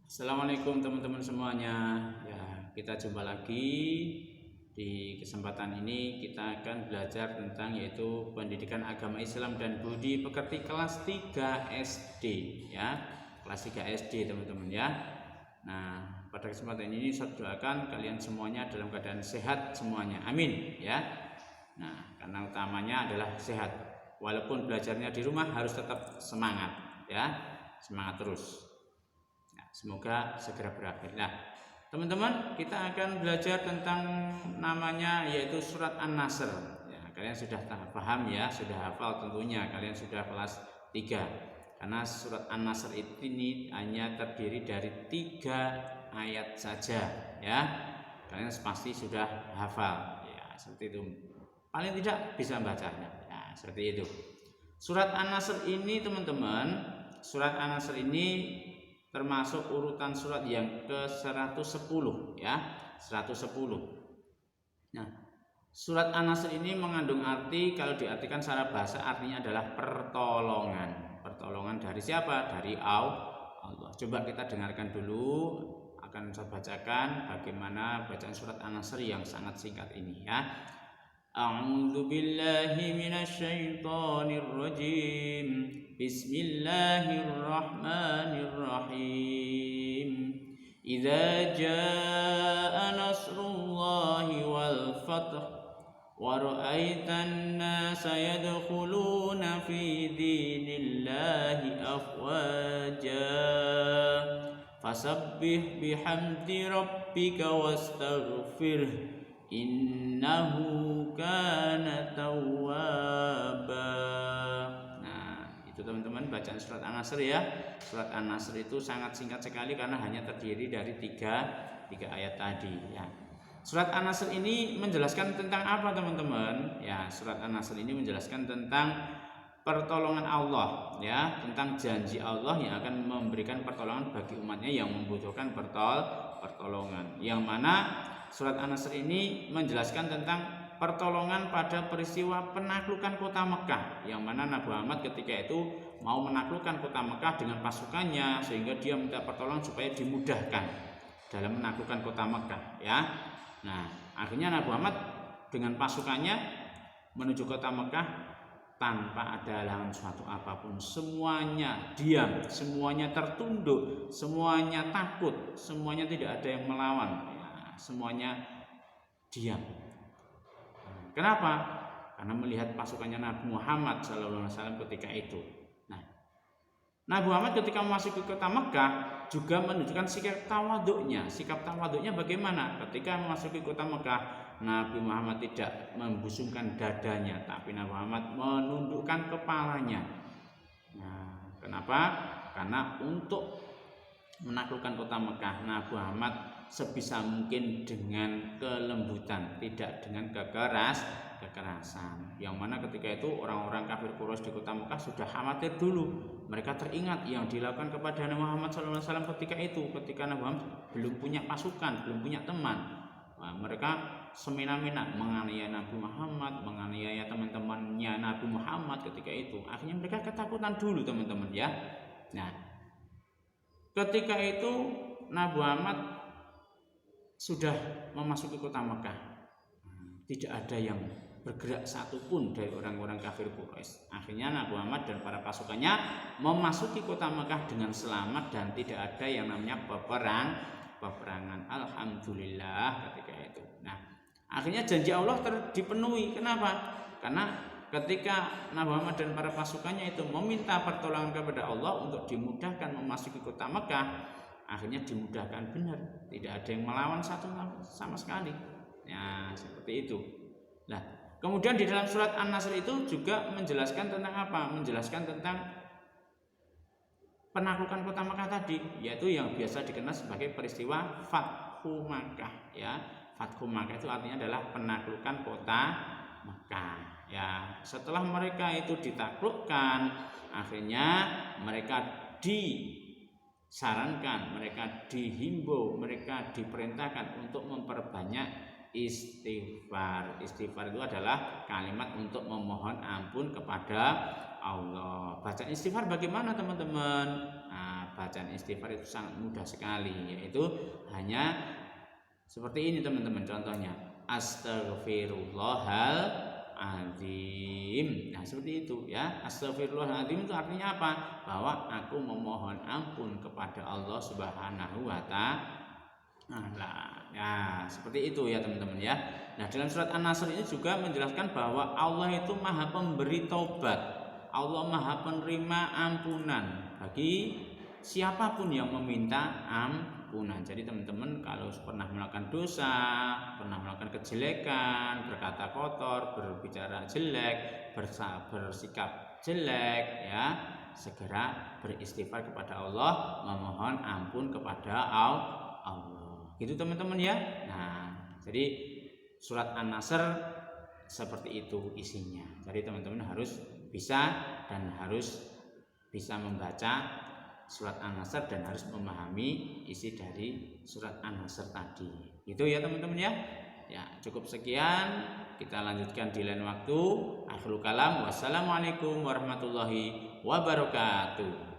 Assalamualaikum teman-teman semuanya. Ya, kita jumpa lagi. Di kesempatan ini kita akan belajar tentang yaitu pendidikan agama Islam dan budi pekerti kelas 3 SD ya. Kelas 3 SD teman-teman ya. Nah, pada kesempatan ini saya doakan kalian semuanya dalam keadaan sehat semuanya. Amin ya. Nah, karena utamanya adalah sehat. Walaupun belajarnya di rumah harus tetap semangat ya. Semangat terus. Semoga segera berakhir. Nah, teman-teman, kita akan belajar tentang namanya yaitu surat An-Nasr. Ya, kalian sudah paham ya, sudah hafal tentunya. Kalian sudah kelas 3. Karena surat An-Nasr ini hanya terdiri dari 3 ayat saja ya. Kalian pasti sudah hafal. Ya, seperti itu. Paling tidak bisa bacanya. Ya, seperti itu. Surat An-Nasr ini teman-teman, surat An-Nasr ini termasuk urutan surat yang ke-110 ya, 110. Nah, surat An-Nasr ini mengandung arti, kalau diartikan secara bahasa artinya adalah pertolongan. Pertolongan dari siapa? Dari Allah. Coba kita dengarkan dulu, akan saya bacakan bagaimana bacaan surat An-Nasr yang sangat singkat ini ya. A'udzu billahi minasyaitonir rajim. Bismillahirrahmanirrahim. Idza jaa nasrullahi wal fath wa ra'aitan nasa yadkhuluna fi dinillahi afwaja fasabbih bihamdi rabbika wastaghfirh innahu kana tawwaba. Nah, itu teman-teman bacaan surat An-Nasr ya. Surat An-Nasr itu sangat singkat sekali karena hanya terdiri dari tiga ayat tadi ya. Surat An-Nasr ini menjelaskan tentang apa teman-teman? Ya, surat An-Nasr ini menjelaskan tentang pertolongan Allah ya, tentang janji Allah yang akan memberikan pertolongan bagi umatnya yang membutuhkan pertolongan. Yang mana surat An-Nasr ini menjelaskan tentang pertolongan pada peristiwa penaklukan kota Mekah, yang mana Nabi Muhammad ketika itu mau menaklukkan kota Mekah dengan pasukannya, sehingga dia minta pertolongan supaya dimudahkan dalam menaklukkan kota Mekah ya. Nah, akhirnya Nabi Muhammad dengan pasukannya menuju kota Mekah tanpa ada halangan suatu apapun. Semuanya diam, semuanya tertunduk, semuanya takut, semuanya tidak ada yang melawan. Semuanya diam. Kenapa? Karena melihat pasukannya Nabi Muhammad SAW ketika itu. Nah, Nabi Muhammad ketika memasuki kota Mekah juga menunjukkan sikap tawaduknya. Sikap tawaduknya bagaimana? Ketika memasuki kota Mekah, Nabi Muhammad tidak membusungkan dadanya, tapi Nabi Muhammad menundukkan kepalanya. Nah, kenapa? Karena untuk menaklukkan kota Mekah, Nabi Muhammad sebisa mungkin dengan kelembutan, tidak dengan kekerasan. Yang mana ketika itu orang-orang kafir Quraisy di kota Mekah sudah khawatir dulu. Mereka teringat yang dilakukan kepada Nabi Muhammad SAW ketika itu, ketika Nabi Muhammad belum punya pasukan, belum punya teman. Nah, mereka semena-mena menganiaya Nabi Muhammad, menganiaya teman-temannya Nabi Muhammad ketika itu. Akhirnya mereka ketakutan dulu teman-teman ya. Nah, ketika itu Nabi Muhammad sudah memasuki kota Mekah, tidak ada yang bergerak satupun dari orang-orang kafir Quraisy. Akhirnya Nabi Muhammad dan para pasukannya memasuki kota Mekah dengan selamat dan tidak ada yang namanya peperangan. Alhamdulillah ketika itu. Nah, akhirnya janji Allah dipenuhi. Kenapa? Karena ketika Nabi Muhammad dan para pasukannya itu meminta pertolongan kepada Allah untuk dimudahkan memasuki kota Mekah, akhirnya dimudahkan benar, tidak ada yang melawan sama sekali. Ya, seperti itu. Nah, kemudian di dalam surat An-Nasr itu juga menjelaskan tentang apa? Menjelaskan tentang penaklukan kota Makkah tadi, yaitu yang biasa dikenal sebagai peristiwa Fathu Makkah ya. Fathu Makkah itu artinya adalah penaklukan kota Makkah ya. Setelah mereka itu ditaklukkan, akhirnya mereka disarankan, mereka dihimbau, mereka diperintahkan untuk memperbanyak istighfar. Istighfar itu adalah kalimat untuk memohon ampun kepada Allah. Baca istighfar bagaimana teman-teman? Nah, bacaan istighfar itu sangat mudah sekali, yaitu hanya seperti ini teman-teman. Contohnya Astaghfirullahaladzim. Nah seperti itu ya. Astaghfirullahaladzim itu artinya apa? Bahwa aku memohon ampun kepada Allah Subhanahu wa Ta'ala. Nah seperti itu ya teman-teman ya. Nah dalam surat An-Nasr ini juga menjelaskan bahwa Allah itu maha pemberi taubat, Allah maha penerima ampunan bagi siapapun yang meminta ampunan. Jadi teman-teman kalau pernah melakukan dosa, pernah melakukan kejelekan, berkata kotor, berbicara jelek, bersikap jelek ya, segera beristighfar kepada Allah, memohon ampun kepada Allah. Gitu teman-teman ya. Nah, jadi surat An-Nasr seperti itu isinya. Jadi teman-teman harus bisa dan harus bisa membaca surat An-Nasr dan harus memahami isi dari surat An-Nasr tadi. Itu ya teman-teman ya. Ya, cukup sekian. Kita lanjutkan di lain waktu. Akhirul kalam. Wassalamualaikum warahmatullahi wabarakatuh.